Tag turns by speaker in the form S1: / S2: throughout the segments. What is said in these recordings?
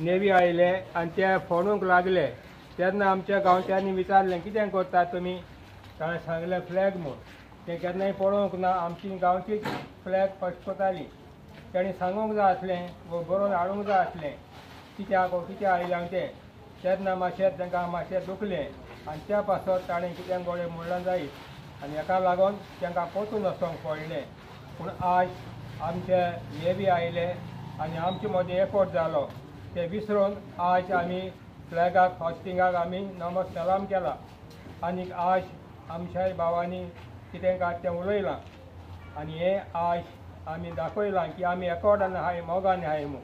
S1: Navy आयले आणि ते फोडूंक लागले तेन्ना आमच्या गांवच्यांनी विचारलें कितें करतात तुमी ताणें सांगलें फ्लॅग म्हूण तें केन्नाय पळोवंक ना आमची गांवची फ्लॅग फडफडटाली ताणें सांगूंक जाय आसलें वो बरोवन हाडूंक जाय आसलें कित्याक आयल्यां तें तेन्ना मातशें तांकां मातशें दुखलें आनी त्या पासत ताणें कितें गोडे म्हणलें जायत आनी हेका लागून तांकां परतून वचोंक पडलें पूण आज आमचे नेवी आयले आनी आमचे मदीं एकवट जालो ते विसरून आज आमी फ्लॅगाक हॉस्टिंगाक आमी सलाम केला आनी आज आमच्या भावांनी कितें काय तें उलयलां आनी हें आज आमी दाखयलां की आमी एकवटान आहाय मोगान आहाय म्हूण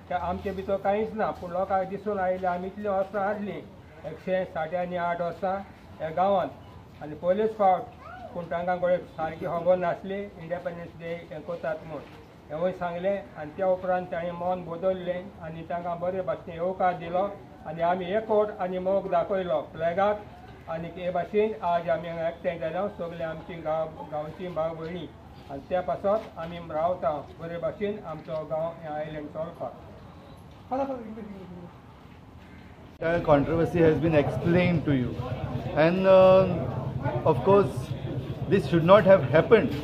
S1: ते आमचे भितर कांयच ना पूण लोकांक दिसून आयले आमी इतलीं वर्सां हाडलीं 108 वर्सां ह्या गांवांत आनी पयलेच फावट पूण तांकां गोळे सारकी खबर नासली इंडिपेंडन्स डे हें करतात म्हूण हेंवूय सांगलें आनी त्या उपरांत ताणें मन बदललें आनी तांकां बरे भाशेन येवकार दिलो आनी आमी एकवट आनी मोग दाखयलो फ्लॅगाक आनी हे भाशेन आज आमी हांगा एकठांय जाल्या सगळे आमची गांवची भाव भयणी आनी त्या पासत आमी रावता बरे भाशेन आमचो गांव हें आयलँड चलपाक.
S2: Controversy has been explained to you, and of course this should not have happened.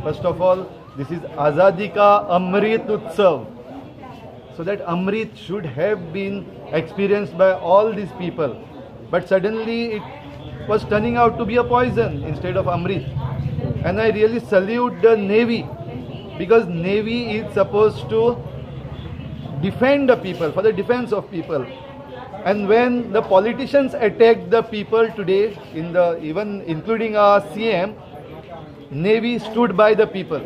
S2: First of all, this is Azadi Ka Amrit Utsav, so that Amrit should have been experienced by all these people, but suddenly it was turning out to be a poison instead of Amrit. And I really salute the Navy, because Navy is supposed to defend the people, for the defense of people. And when the politicians attack the people today, even including our CM, Navy stood by the people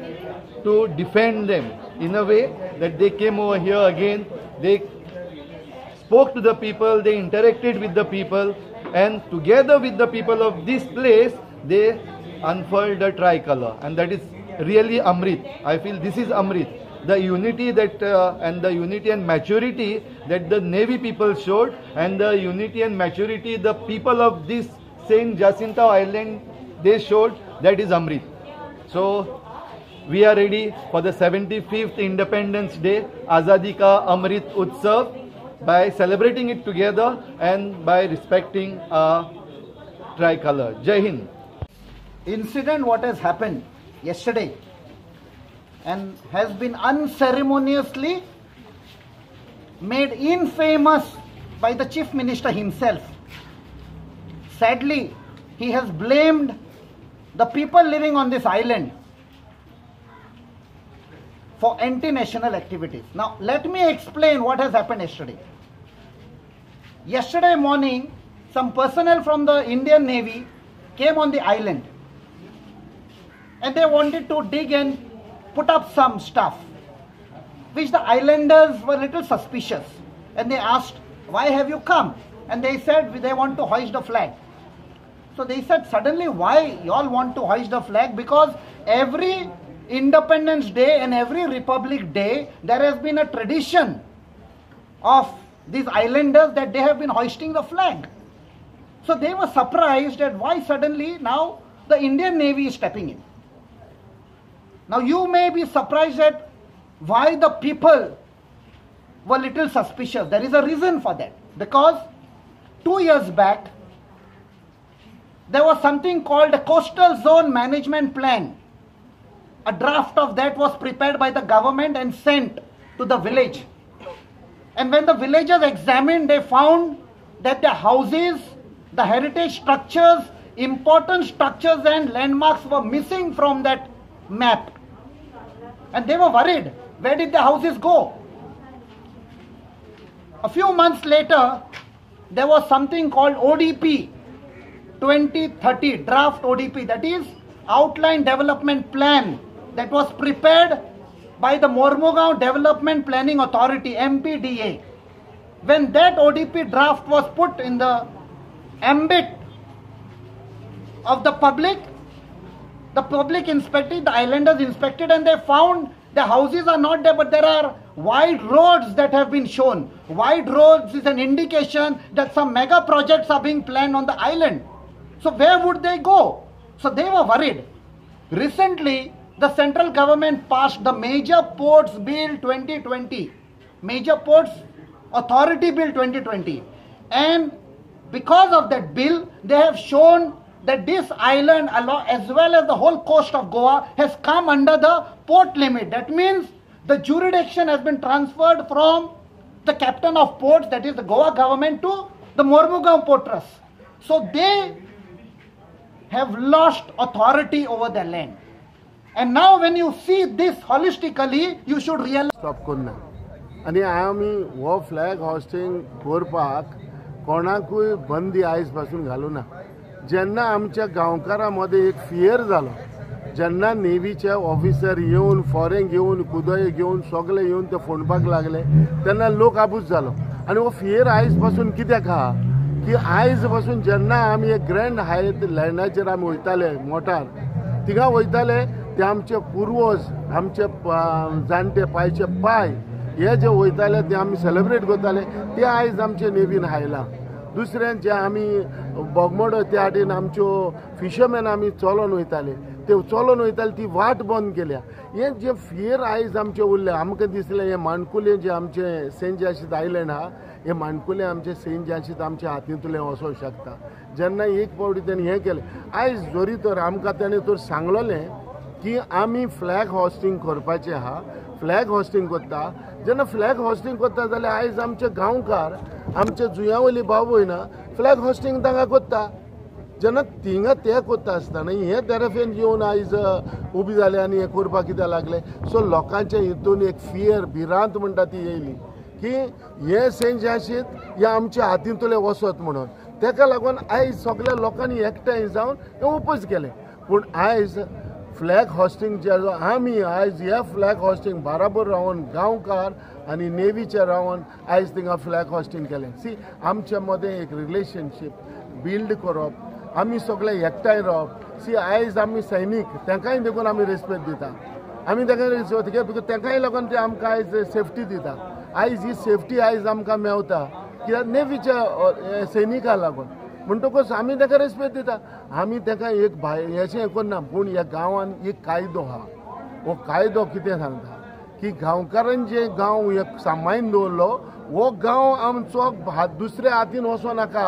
S2: to defend them in a way that they came over here again, they spoke to the people, they interacted with the people, and together with the people of this place, they unfurled the tricolor, and that is really Amrit. I feel this is Amrit. The unity that and the unity and maturity that the Navy people showed, and the unity and maturity the people of this Saint Jacinta Island they showed, that is Amrit. So we are ready for the 75th Independence Day, Azadi Ka Amrit Utsav, by celebrating it together and by respecting our tricolor. Jai Hind.
S3: Incident what has happened yesterday and has been unceremoniously made infamous by the Chief Minister himself. Sadly, he has blamed the people living on this island for anti-national activities. Now, let me explain what has happened yesterday. Yesterday morning, some personnel from the Indian Navy came on the island and they wanted to dig and put up some stuff, which the islanders were a little suspicious, and they asked, why have you come? And they said they want to hoist the flag. So they said, suddenly why you all want to hoist the flag? Because every Independence Day and every Republic Day there has been a tradition of these islanders that they have been hoisting the flag. So they were surprised at why suddenly now the Indian Navy is stepping in. Now you may be surprised at why the people were little suspicious. There is a reason for that. Because 2 years back, there was something called a Coastal Zone Management Plan. A draft of that was prepared by the government and sent to the village. And when the villagers examined, they found that the houses, the heritage structures, important structures and landmarks were missing from that map. And they were worried. Where did the houses go? A few months later, there was something called ODP 2030, draft ODP. That is outline development plan that was prepared by the Mormugaon Development Planning Authority, MPDA. When that ODP draft was put in the ambit of the public inspected, the islanders inspected, and they found the houses are not there, but there are wide roads that have been shown. Wide roads is an indication that some mega projects are being planned on the island. So where would they go? So they were worried. Recently, the central government passed the Major Ports Bill 2020, Major Ports Authority Bill 2020, and because of that bill, they have shown that this island, as well as the whole coast of Goa, has come under the port limit. That means the jurisdiction has been transferred from the captain of ports, that is the Goa government, to the Mormugaon Port Trust. So they have lost authority over their land. And now when you see this holistically, you should realize.
S4: Stop करना. आणि आम्ही वो flag hoisting करपाक कोणाकूय बंदी आयज पासून घालू ना. जेन्ना आमच्या गांवकारांमध्ये एक फियर जालो, जेन्ना नेव्हीचे ऑफिसर येवन फॉरेन घेवन कुदय घेवन सगळे येवन ते फोडपाक लागले, तेन्ना लोक आबूज जालो. आणि वो फियर आयज पासून कित्याक आहा की आयज पासून जेन्ना आमी एक ग्रँड हायत लँडाचेर आमी वयताले मोटार, थिंगा वयताले ते आमचे पुर्वज, आमचे जाणटे पायचे पाय हे जे वयताले ते आमी सेलिब्रेट करताले, ते आयज आमचे नेवीन हायला. दुसरें जे आमी बोगमोडो त्या वाटेन आमच्यो फिशरमॅन आमी चलोन वयताले, ते चलोन वयताले ती वाट बंद केल्या. हे जे फियर आयज आमचे उरले, आमकां दिसलें हे माणकुलें जे आमचे सेंट जाशीत आयलँड आहा, हे माणकुलें आमचे सेंट जाशीत आमच्या हातींतलें वचोंक शकता. जेन्ना एक फावटी तेणें हें केलें, आयज जोरी तर आमकां तेणें तर सांगलोलें की आमी फ्लॅग हॉस्टिंग करपाचें आहा, फ्लॅग हॉस्टिंग करता. जेन्ना फ्लॅग हॉस्टिंग करता जाल्यार आयज आमचे गांवकार, आमचे जुंयावयली भाव भयणां फ्लॅग हॉस्टिंग तांकां करता. जेन्ना थिंगा ते करता आसतना हे तेरेफेन येवन आयज उबी जाले आनी हें करपाक कित्याक लागले. सो लोकांच्या हितून एक फियर, भिरांत म्हणटा ती येयली की हे सेंट जाशीत हे आमच्या हातींतले वसत म्हणून. तेका लागून आयज सगळ्या लोकांनी एकठांय जावन हें ओपोज केलें. पूण आयज फ्लॅग हॉस्टिंग जे आमी आयज हे फ्लॅग हॉस्टिंग बराबर रावन गांवकार आनी नेवीचे रावन आयज थिंगा फ्लॅग हॉस्टिंग केलें. सी आमच्या मदें एक रिलेशनशीप बिल्ड करप, आमी सगळे एकठांय रावप. सी आयज आमी सैनीक तांकांय देखून आमी रेस्पेक्ट दिता, आमी तांकां रिस्पेक्ट बिकॉज तांकांय लागून ते आमकां आयज सेफ्टी दिता. आयज ही सेफ्टी आयज आमकां मेवता कित्याक नेवीच्या सैनिकां लागून. म्हणटकूच आमी ताका रेस्पेक्ट दिता. आमी ताका एक हेचें करना. पूण ह्या गांवान एक कायदो आहा. हो कायदो कितें सांगता की गांवकारान जे गांव एक सांबाळून दवरलो, हो गांव आमचो दुसऱ्या हातीन वचो नाका.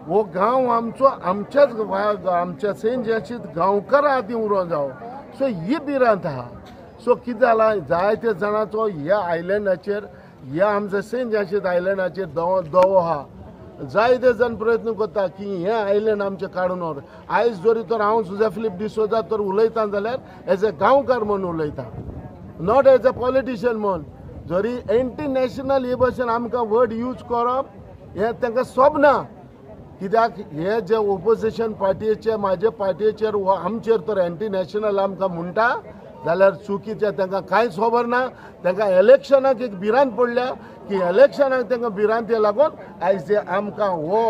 S4: हो गांव आमचो आमच्या सेंट जाशीत गांवकारा हातीन उरो जावो. सो ही भिरांत आहा. सो कितें जालां, जायत्या जाणांचो ह्या आयलँडाचेर, ह्या आमच्या सेंट जाशीत आयलँडाचेर दवो आहा. जायते जण प्रयत्न करता की हे आयलँड आमचे काडून व्हर. आयज जरी तर हांव सुजा फिलीप डिसोजा तर उलयता जाल्यार एज अ गांवकार म्हणून उलयता, नॉट एज अ पॉलिटिशियन म्हणून. जरी इंटरनॅशनल हे भशेन आमकां वर्ड यूज करप हें तांकां सोबना. कित्याक हे जे ओपोजिशन पार्टीचे म्हाजे पार्टीचेर वा आमचेर तर इंटरनॅशनल आमकां म्हणटा जाल्यार चुकीचें. तांकां कांयच खबर ना. तांकां इलेक्शनाक एक भिरांत पडल्या की इलेक्शनाक तांकां भिरांती लागून आयज जे आमकां हो